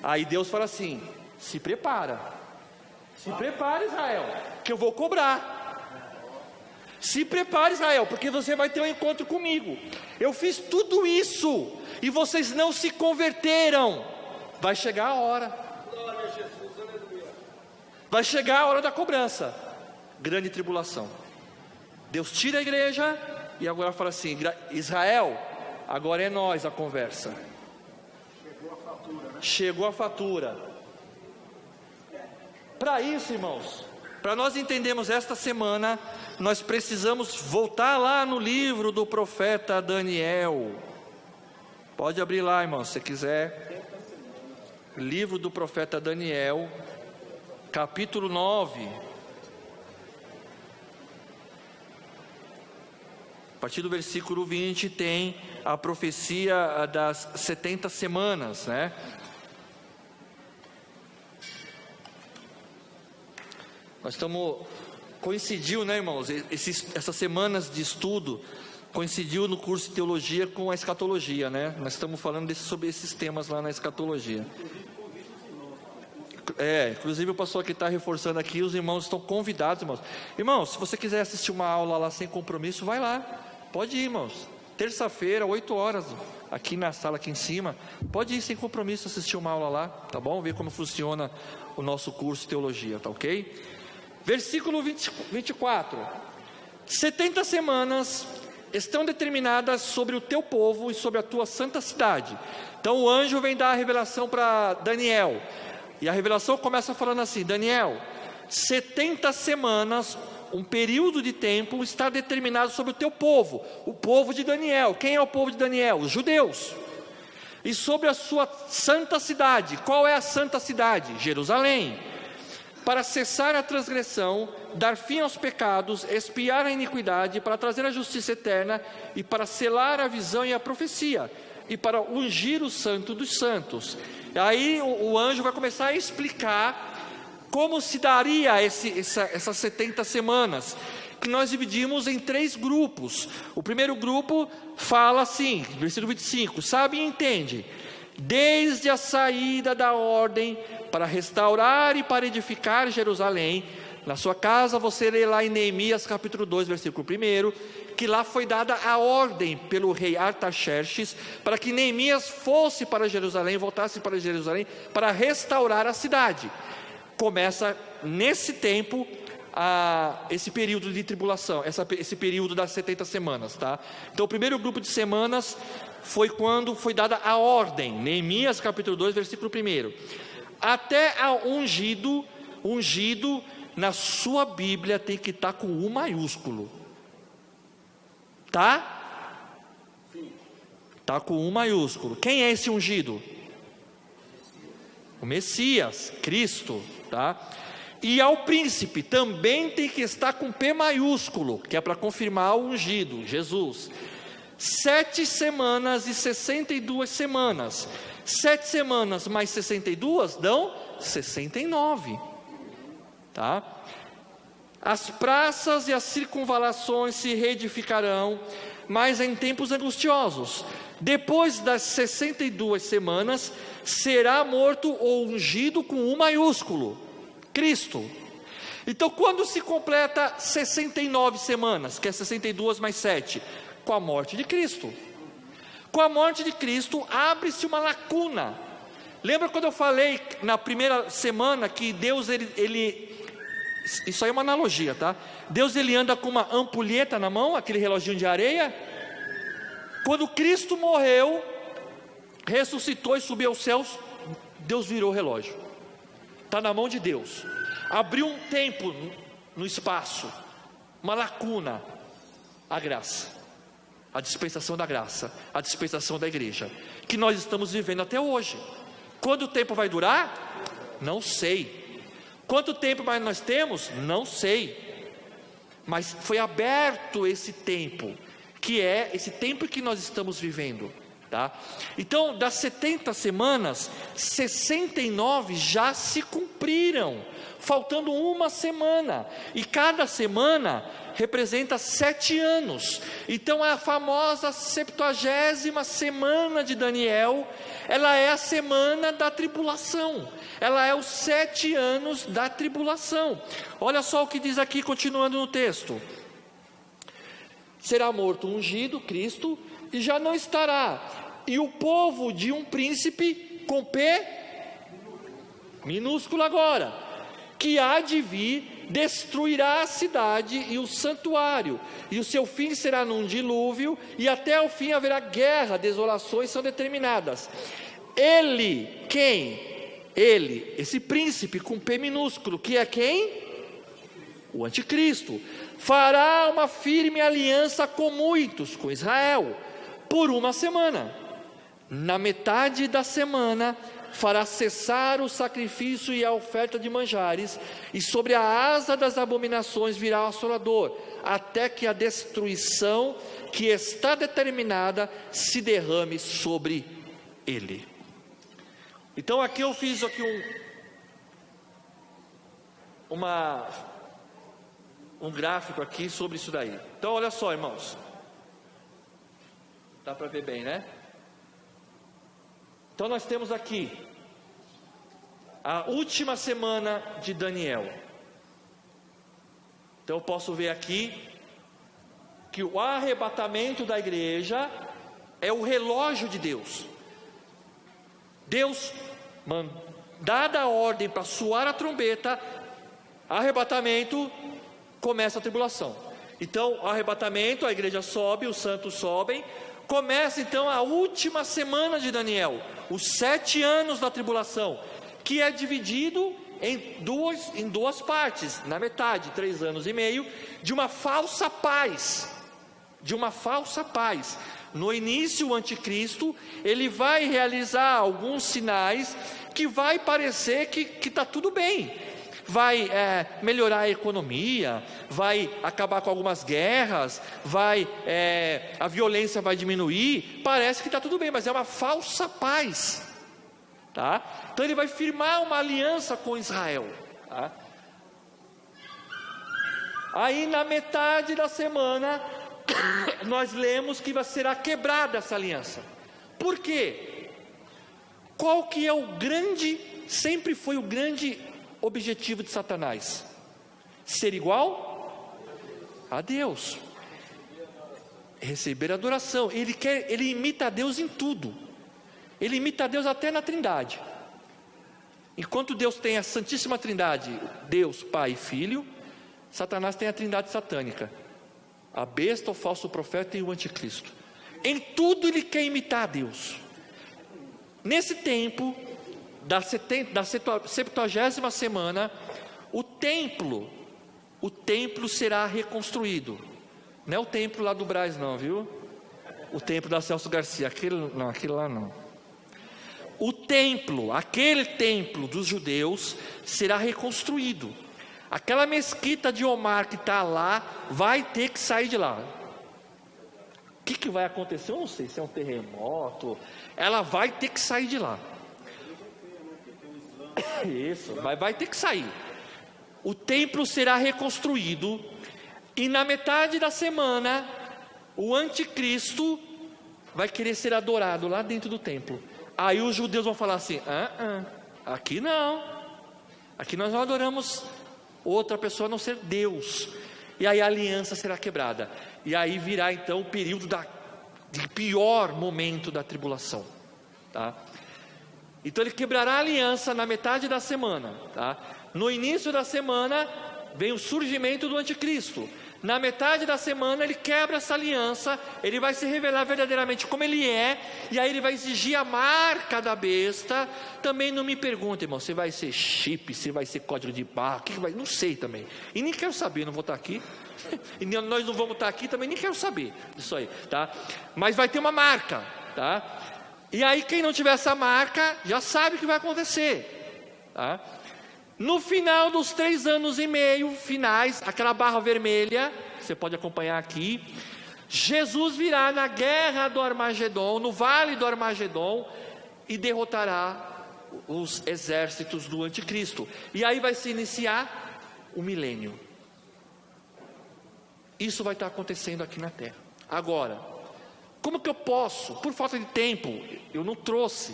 aí Deus fala assim: se prepara, Israel, que eu vou cobrar. Se prepare, Israel, porque você vai ter um encontro comigo. Eu fiz tudo isso e vocês não se converteram. Vai chegar a hora. Vai chegar a hora da cobrança. Grande tribulação. Deus tira a igreja e agora fala assim: Israel, agora é nós a conversa. Chegou a fatura. Para isso, irmãos, para nós entendermos esta semana, nós precisamos voltar lá no livro do profeta Daniel. Pode abrir lá, irmão, se você quiser. Livro do profeta Daniel, capítulo 9. A partir do versículo 20 tem a profecia das 70 semanas, né? Nós estamos, coincidiu, né, irmãos, essas semanas de estudo, coincidiu no curso de teologia com a escatologia, né? Nós estamos falando sobre esses temas lá na escatologia. Inclusive o pastor que está reforçando aqui, os irmãos estão convidados, irmãos. Irmãos, se você quiser assistir uma aula lá sem compromisso, vai lá. Pode ir, irmãos. Terça-feira, 8 horas, aqui na sala aqui em cima. Pode ir sem compromisso assistir uma aula lá, tá bom? Ver como funciona o nosso curso de teologia, tá ok? Versículo 24. 70 semanas estão determinadas sobre o teu povo e sobre a tua santa cidade. Então o anjo vem dar a revelação para Daniel. E a revelação começa falando assim: Daniel, 70 semanas, um período de tempo está determinado sobre o teu povo, o povo de Daniel. Quem é o povo de Daniel? Os judeus. E sobre a sua santa cidade. Qual é a santa cidade? Jerusalém. Para cessar a transgressão, dar fim aos pecados, expiar a iniquidade, para trazer a justiça eterna e para selar a visão e a profecia, e para ungir o santo dos santos. E aí o anjo vai começar a explicar como se daria essas 70 semanas, que nós dividimos em 3 grupos. O primeiro grupo fala assim, versículo 25: sabe e entende, desde a saída da ordem para restaurar e para edificar Jerusalém. Na sua casa você lê lá em Neemias capítulo 2, versículo 1, que lá foi dada a ordem pelo rei Artaxerxes para que Neemias fosse para Jerusalém, voltasse para Jerusalém para restaurar a cidade. Começa nesse tempo esse período de tribulação, esse período das 70 semanas, tá? Então o primeiro grupo de semanas foi quando foi dada a ordem, Neemias capítulo 2, versículo 1, até a ungido na sua Bíblia tem que estar com U maiúsculo, tá? Tá com U maiúsculo. Quem é esse ungido? O Messias, Cristo, tá? E ao príncipe também tem que estar com P maiúsculo, que é para confirmar o ungido, Jesus. 7 semanas e 62 semanas. 7 semanas mais 62 dão 69. Tá? As praças e as circunvalações se reedificarão, mas em tempos angustiosos. Depois das 62 semanas, será morto ou ungido com U maiúsculo, Cristo. Então, quando se completa 69 semanas, que é 62 mais 7, com a morte de Cristo. Com a morte de Cristo, abre-se uma lacuna. Lembra quando eu falei na primeira semana que Deus, isso aí é uma analogia, tá? Deus, ele anda com uma ampulheta na mão, aquele reloginho de areia. Quando Cristo morreu, ressuscitou e subiu aos céus, Deus virou o relógio. Está na mão de Deus. Abriu um tempo no espaço, uma lacuna, a graça, a dispensação da graça, a dispensação da igreja, que nós estamos vivendo até hoje. Quanto tempo vai durar? Não sei. Quanto tempo mais nós temos? Não sei. Mas foi aberto esse tempo, que é esse tempo que nós estamos vivendo, tá? Então, das 70 semanas, 69 já se cumpriram, faltando uma semana, e cada semana representa 7 anos. Então a famosa 70ª semana de Daniel, ela é a semana da tribulação, ela é os 7 anos da tribulação. Olha só o que diz aqui, continuando no texto: será morto o ungido, Cristo, e já não estará, e o povo de um príncipe com P minúsculo agora, que há de vir, destruirá a cidade e o santuário, e o seu fim será num dilúvio, e até o fim haverá guerra, desolações são determinadas. Ele, quem? Ele, esse príncipe com P minúsculo, que é quem? O anticristo, fará uma firme aliança com muitos, com Israel, por uma semana. Na metade da semana, fará cessar o sacrifício e a oferta de manjares, e sobre a asa das abominações virá o assolador, até que a destruição que está determinada se derrame sobre ele. Então aqui eu fiz aqui um gráfico aqui sobre isso daí. Então olha só, irmãos, dá para ver bem, né? Então nós temos aqui a última semana de Daniel. Então eu posso ver aqui que o arrebatamento da igreja é o relógio de Deus. Deus, dada a ordem para soar a trombeta, arrebatamento, começa a tribulação. Então, arrebatamento, a igreja sobe, os santos sobem. Começa então a última semana de Daniel, os 7 anos da tribulação, que é dividido em duas partes, na metade, 3 anos e meio, de uma falsa paz. No início, o anticristo, ele vai realizar alguns sinais que vai parecer que está tudo bem. Vai melhorar a economia, vai acabar com algumas guerras, a violência vai diminuir, parece que está tudo bem, mas é uma falsa paz, tá? Então ele vai firmar uma aliança com Israel, tá? Aí na metade da semana, nós lemos que será quebrada essa aliança. Por quê? Qual que é sempre foi o grande objetivo de Satanás? Ser igual a Deus, receber adoração. Ele imita a Deus em tudo. Ele imita a Deus até na Trindade. Enquanto Deus tem a Santíssima Trindade, Deus, Pai e Filho, Satanás tem a Trindade satânica: a besta, o falso profeta e o anticristo. Em tudo ele quer imitar a Deus. Nesse tempo da 70ª semana, o templo será reconstruído. Não é o templo lá do Brás não, viu? O templo da Celso Garcia, aquele lá não. Aquele templo dos judeus será reconstruído. Aquela mesquita de Omar que está lá, vai ter que sair de lá. O que vai acontecer? Eu não sei, se é um terremoto. Ela vai ter que sair de lá. Isso, vai ter que sair. O templo será reconstruído, e na metade da semana, o anticristo vai querer ser adorado lá dentro do templo. Aí os judeus vão falar assim: aqui não, aqui nós não adoramos outra pessoa a não ser Deus. E aí a aliança será quebrada, e aí virá então o período de pior momento da tribulação, tá? Então ele quebrará a aliança na metade da semana, tá? No início da semana vem o surgimento do anticristo. Na metade da semana ele quebra essa aliança, ele vai se revelar verdadeiramente como ele é, e aí ele vai exigir a marca da besta. Também não me pergunte, irmão, se vai ser chip, se vai ser código de barra, não sei também, e nem quero saber, não vou estar aqui, e nós não vamos estar aqui também, nem quero saber disso aí, tá? Mas vai ter uma marca, tá? E aí quem não tiver essa marca, já sabe o que vai acontecer, tá? No final dos 3 anos e meio finais, aquela barra vermelha, você pode acompanhar aqui, Jesus virá na guerra do Armagedon, no vale do Armagedon, e derrotará os exércitos do anticristo. E aí vai se iniciar o milênio. Isso vai estar acontecendo aqui na terra. Agora, como que eu posso, por falta de tempo, eu não trouxe,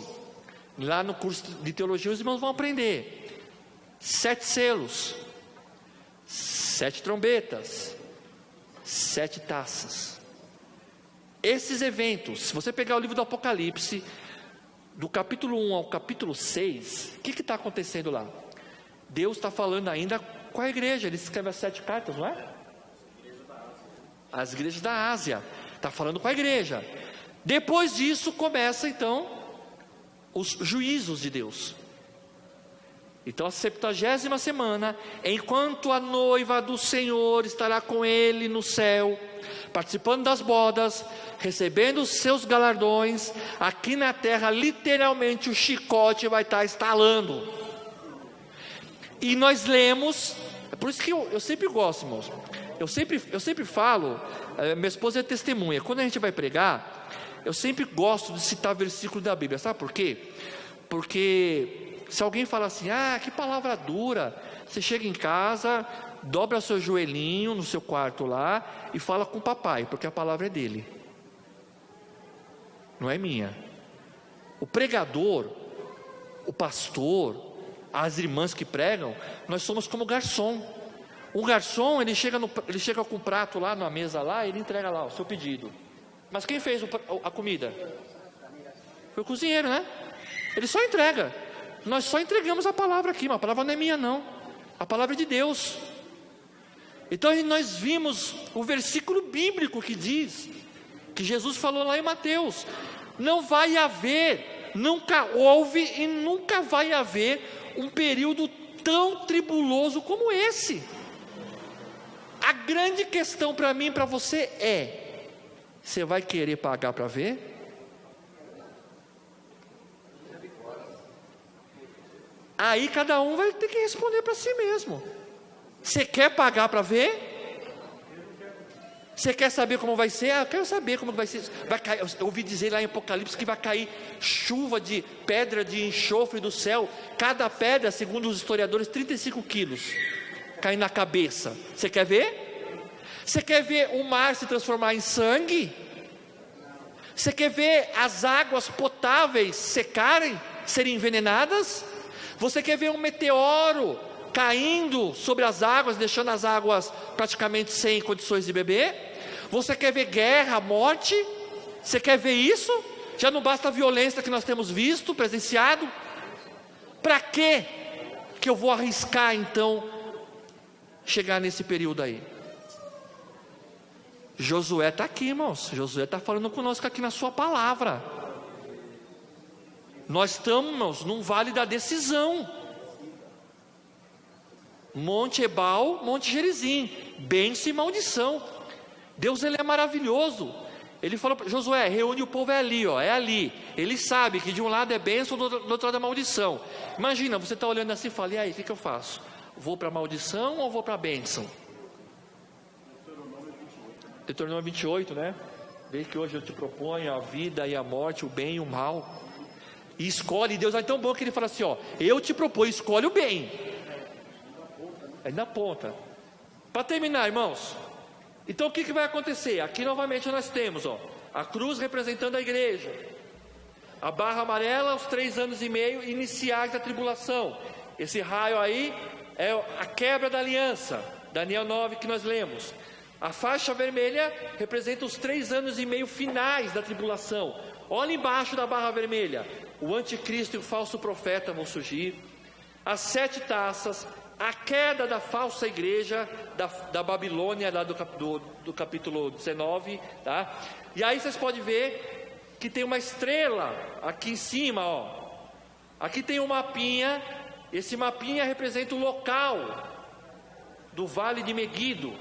lá no curso de teologia os irmãos vão aprender: 7 selos, 7 trombetas, 7 taças. Esses eventos, se você pegar o livro do Apocalipse, do capítulo 1 ao capítulo 6, o que está acontecendo lá? Deus está falando ainda Qual é a igreja? Ele escreve as 7 cartas, não é? As igrejas da Ásia. Está falando com a igreja. Depois disso começa então os juízos de Deus. Então a 70ª semana, enquanto a noiva do Senhor estará com ele no céu, participando das bodas, recebendo os seus galardões, aqui na terra literalmente o chicote vai estar estalando. E nós lemos, é por isso que eu sempre gosto, irmãos, eu sempre falo, minha esposa é testemunha, quando a gente vai pregar, eu sempre gosto de citar versículo da Bíblia, sabe por quê? Porque se alguém fala assim, que palavra dura, você chega em casa, dobra seu joelhinho no seu quarto lá e fala com o papai, porque a palavra é dele, não é minha. O pregador, o pastor, as irmãs que pregam, nós somos como garçom. O garçom, ele chega com o prato lá na mesa lá, ele entrega lá o seu pedido. Mas quem fez a comida? Foi o cozinheiro, né? Ele só entrega. Nós só entregamos a palavra aqui, mas a palavra não é minha não, a palavra é de Deus. Então nós vimos o versículo bíblico que diz, que Jesus falou lá em Mateus, não vai haver, nunca houve e nunca vai haver um período tão tribuloso como esse. A grande questão para mim e para você é, você vai querer pagar para ver? Aí cada um vai ter que responder para si mesmo. Você quer pagar para ver? Você quer saber como vai ser? Eu quero saber como vai ser. Vai cair, eu ouvi dizer lá em Apocalipse que vai cair chuva de pedra de enxofre do céu. Cada pedra, segundo os historiadores, 35 quilos caindo na cabeça. Você quer ver? Você quer ver o mar se transformar em sangue? Você quer ver as águas potáveis secarem, serem envenenadas? Você quer ver um meteoro caindo sobre as águas, deixando as águas praticamente sem condições de beber? Você quer ver guerra, morte? Você quer ver isso? Já não basta a violência que nós temos visto, presenciado? Para que eu vou arriscar então chegar nesse período aí? Josué está aqui, irmãos. Josué está falando conosco aqui na sua palavra. Nós estamos num vale da decisão. Monte Ebal, Monte Gerizim, bênção e maldição. Deus, ele é maravilhoso. Ele falou para Josué, reúne o povo, é ali, ó, é ali. Ele sabe que de um lado é bênção, do outro lado é maldição. Imagina, você está olhando assim e fala, e aí, o que eu faço? Vou para a maldição ou vou para a bênção? Deuteronômio 28, né? Vê que hoje eu te proponho a vida e a morte, o bem e o mal. E escolhe, Deus é tão bom que ele fala assim, ó, eu te proponho, escolhe o bem. É na ponta. Para terminar, irmãos, então o que vai acontecer? Aqui novamente nós temos, ó, a cruz representando a igreja, a barra amarela, os 3 anos e meio iniciais da tribulação. Esse raio aí é a quebra da aliança, Daniel 9 que nós lemos. A faixa vermelha representa os 3 anos e meio finais da tribulação. Olha embaixo da barra vermelha, o anticristo e o falso profeta vão surgir. As 7 taças, a queda da falsa igreja da Babilônia, lá do capítulo 19, tá? E aí vocês podem ver que tem uma estrela aqui em cima, ó. Aqui tem um mapinha, esse mapinha representa o local do vale de Meguido,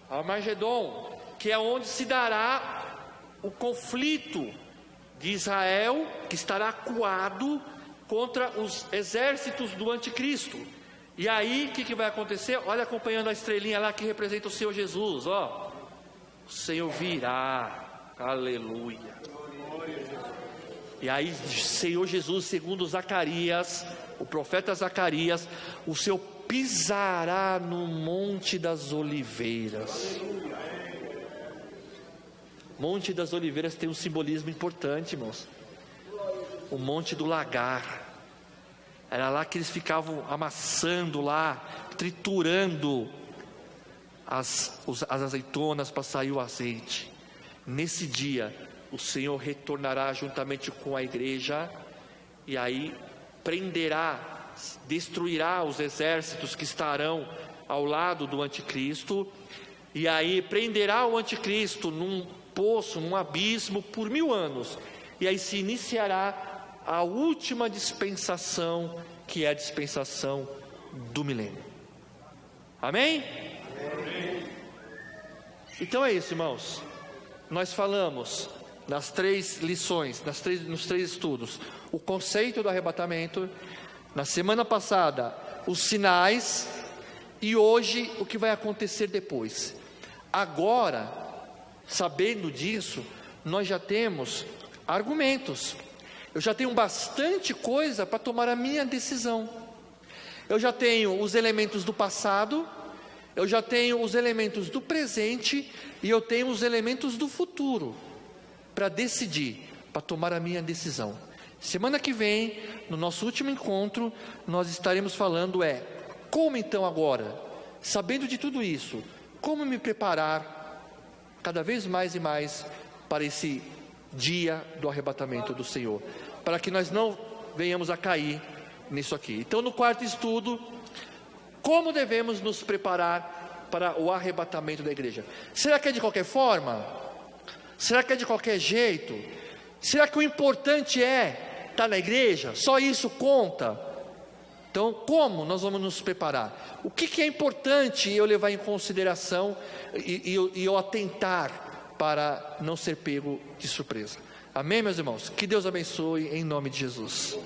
Armagedon, que é onde se dará o conflito de Israel, que estará acuado contra os exércitos do anticristo. E aí, o que vai acontecer? Olha, acompanhando a estrelinha lá que representa o Senhor Jesus, ó. O Senhor virá, aleluia. E aí, Senhor Jesus, segundo Zacarias, o profeta Zacarias, o Senhor pisará no Monte das Oliveiras. Monte das Oliveiras tem um simbolismo importante, irmãos. O Monte do Lagar. Era lá que eles ficavam amassando lá, triturando as azeitonas para sair o azeite. Nesse dia, o Senhor retornará juntamente com a igreja, e aí prenderá, destruirá os exércitos que estarão ao lado do anticristo, e aí prenderá o anticristo num poço, num abismo por 1000 anos, e aí se iniciará a última dispensação, que é a dispensação do milênio. Amém? Então é isso, irmãos. Nós falamos nas 3 lições, nos 3 estudos, o conceito do arrebatamento. Na semana passada, os sinais, e hoje o que vai acontecer depois. Agora, sabendo disso, nós já temos argumentos. Eu já tenho bastante coisa para tomar a minha decisão. Eu já tenho os elementos do passado, eu já tenho os elementos do presente e eu tenho os elementos do futuro para decidir, para tomar a minha decisão. Semana que vem, no nosso último encontro, nós estaremos falando como então agora, sabendo de tudo isso, como me preparar cada vez mais e mais para esse dia do arrebatamento do Senhor, para que nós não venhamos a cair nisso aqui. Então, no quarto estudo, como devemos nos preparar para o arrebatamento da igreja? Será que é de qualquer forma? Será que é de qualquer jeito? Será que o importante é estar na igreja? Só isso conta? Então, como nós vamos nos preparar? O que é importante eu levar em consideração e eu atentar para não ser pego de surpresa? Amém, meus irmãos? Que Deus abençoe em nome de Jesus.